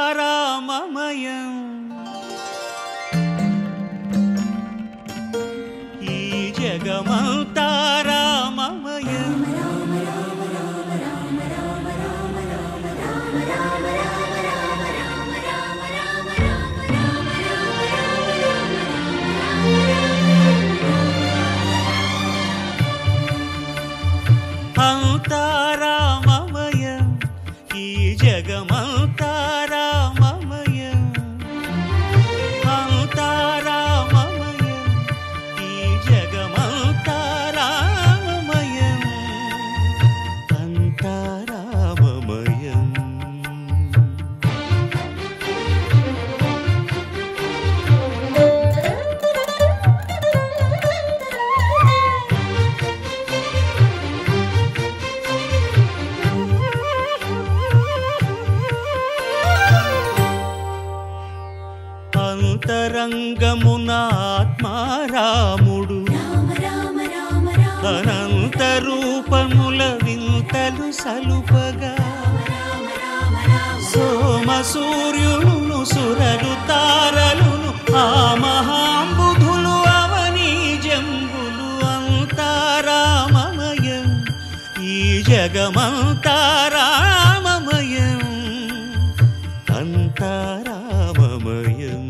అంతారామమయం ఈ జగమంతారామమయం అంతారామమయం ఈ జగమంతారామమయం అంతారామమయం ఈ జగమంతారామమయం అంతారామమయం అంతరంగమున ఆత్మారాముడు అనంత రూపముల వింతలు సలుపగా సోమ సూర్యులను సురలు తారలును ఆ మహాంబుధులు అవనీ జంబులు అంతారామమయం ఈ జగమంతారామమయం అంతారామమయం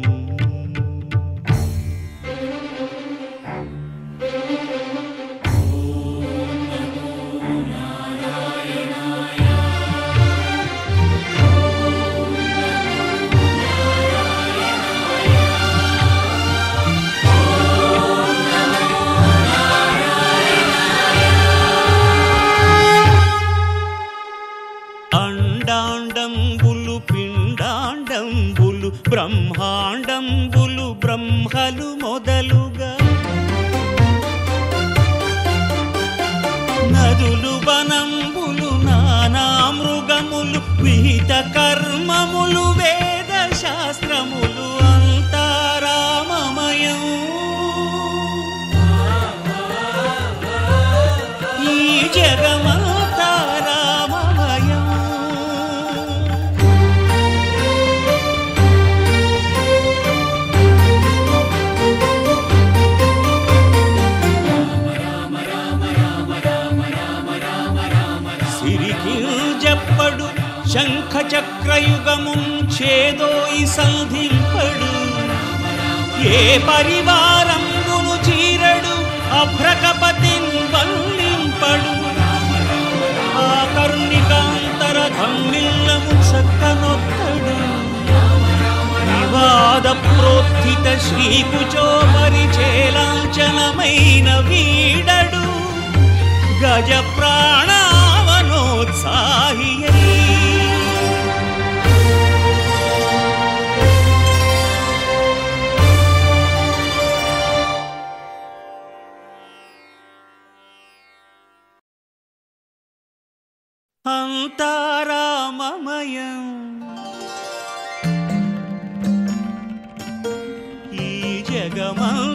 అండాండంబులు పిండాండంబులు బ్రహ్మాండంబులు బ్రహ్మలు మొదలుగా నదులు వనంబులు నానా మృగములు విహిత కర్మములు వేద శాస్త్రములు అంతారామమయం ఈ జగమంతారామమయం సిరికింజప్పడు శంఖ చక్రయుగముం చేదోయి సంధింపడు ఏ పరివారంబును చీరడు అభ్రకపతిన్ వల్లింపడు ఆ కరుణికాంతర ధమ్మిల్లము చక్కనొక్కడు వివాద ప్రోత్థిత శ్రీకుచో పరిచేలాంఛనమైన వీడడు గజ ప్రాణావనోత్సాహియై అంతారామమయం ఈ జగమంతారామమయం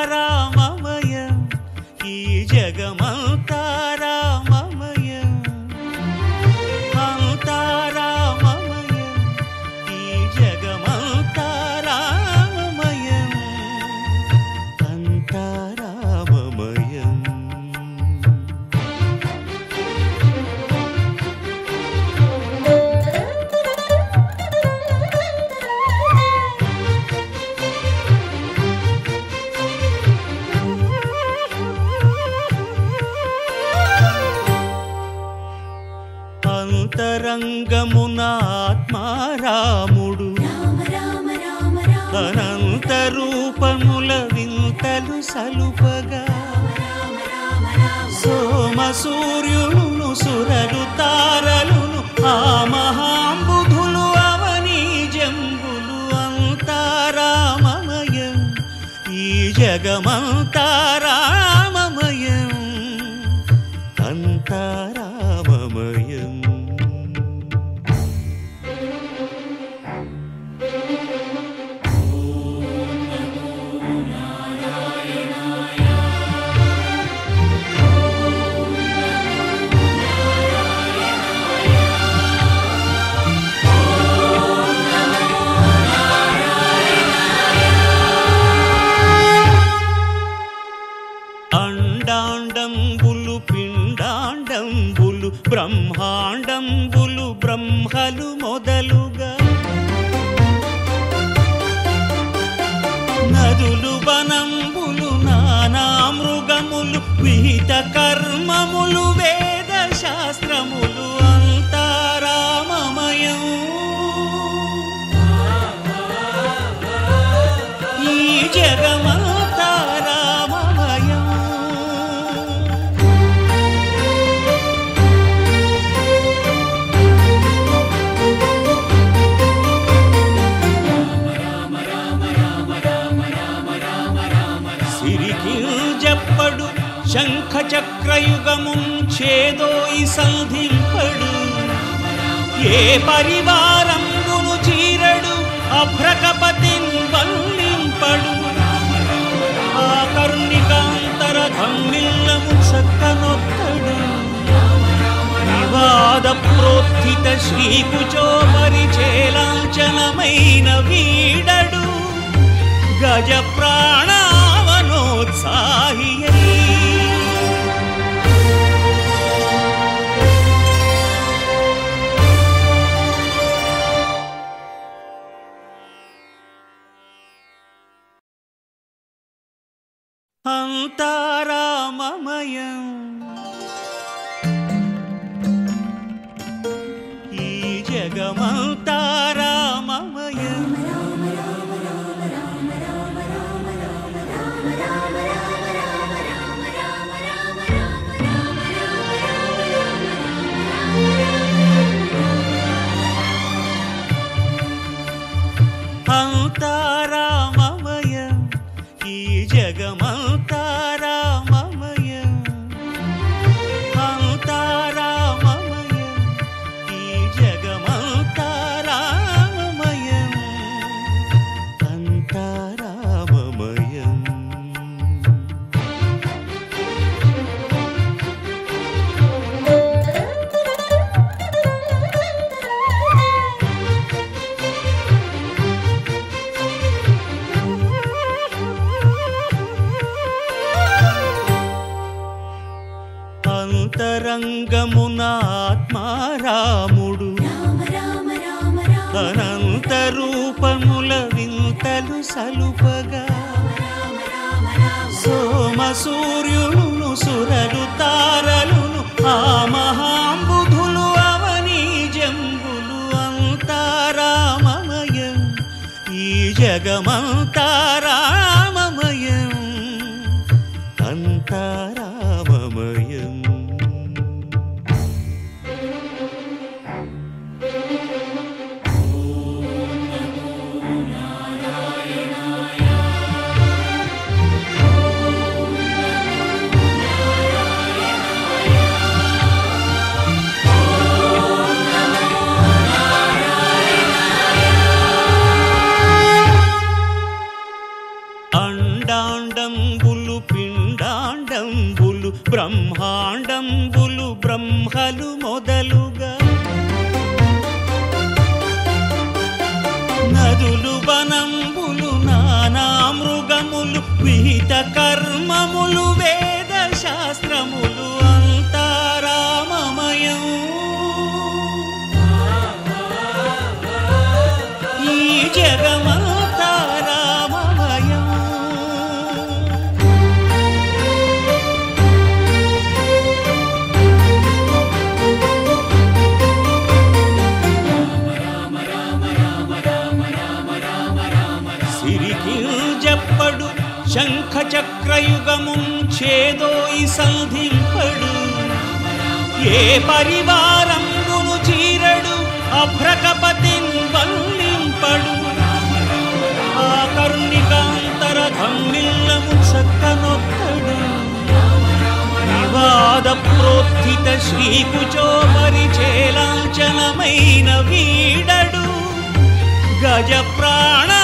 అంతారామమయం ఈ జగమంతారామమయం అంతారామమయం ఈ జగమంతారామమయం అంతారామమయం అంతరంగమున ఆత్మారాముడు అనంత రూపముల వింతలు సలుపగా సోమ సూర్యులను సురలు తారలును ఆ మహాంబుధులు అవనీ జంబులు అంతారామమయం ఈ జగమంతారామమయం అంతారామమయం బ్రహ్మాండంబులు బ్రహ్మలు మొదలుగా నదులు వనంబులు నానా మృగములు విహిత కర్మములు వేద శాస్త్రములు అంతారామమయం ఈ జగమంతా రామమయం సిరికింజప్పడు శంఖ చక్రయుగముం చేదోయి సంధింపడు ఏ పరివారంబును చీరడు అభ్రకపతిన్ వల్లింపడు ఆ కరుణికాంతర ధమ్మిల్లము చక్కనొక్కడు వివాద ప్రోత్థిత శ్రీకుచో పరిచేలాంఛనమైన వీడడు గజ ప్రాణావనోత్సాహియై అంతారామమయం ఈ జగమంతారామమయం అంతారామమయం ఈ జగమంతారామమయం అంతారామమయం ఈ జగమంతారామమయం అంతారామమయం అంతరంగమున ఆత్మారాముడు అనంత రూపముల వింతలు సలుపగా సోమ సూర్యులను సురలు తారలును ఆ మహాంబుధులు అవనీ జంబులు అంతారామమయం ఈ జగమంతారామమయం అంతారామమయం అండాండంబులు పిండాండంబులు బ్రహ్మాండంబులు బ్రహ్మలు మొదలుగా నదులు వనంబులు నానా మృగములు విహిత కర్మములు వేద శాస్త్రములు అంతారామమయం ఈ జగమంతారామమయం సిరికింజప్పడు శంఖ చక్రయుగముం చేదోయి సంధింపడు ఏ పరివారంబును చీరడు అభ్రకపతిన్ వల్లింపడు ఆ కరుణికాంతర ధమ్మిల్లము చక్కనొక్కడు వివాద ప్రోత్థిత శ్రీకుచో పరిచేలాంఛనమైన వీడడు గజ ప్రాణావనోత్సాహియై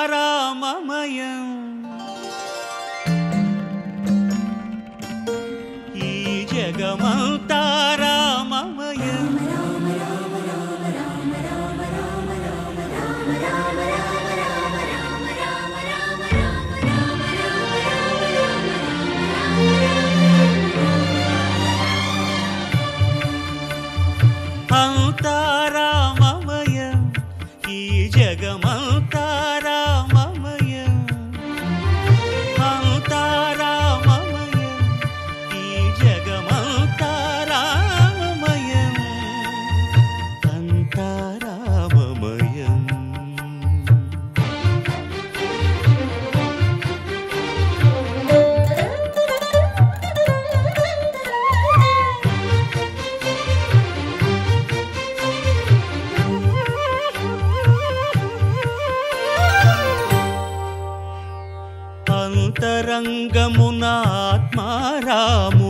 అంతారామమయం ఈ జగమ అంతా రామమయం ఈ జగమంతా రామమయం అంతా రామమయం ఈ జగమంతా రామమయం అంతా రామమయం. అంతరంగమున ఆత్మారాముడు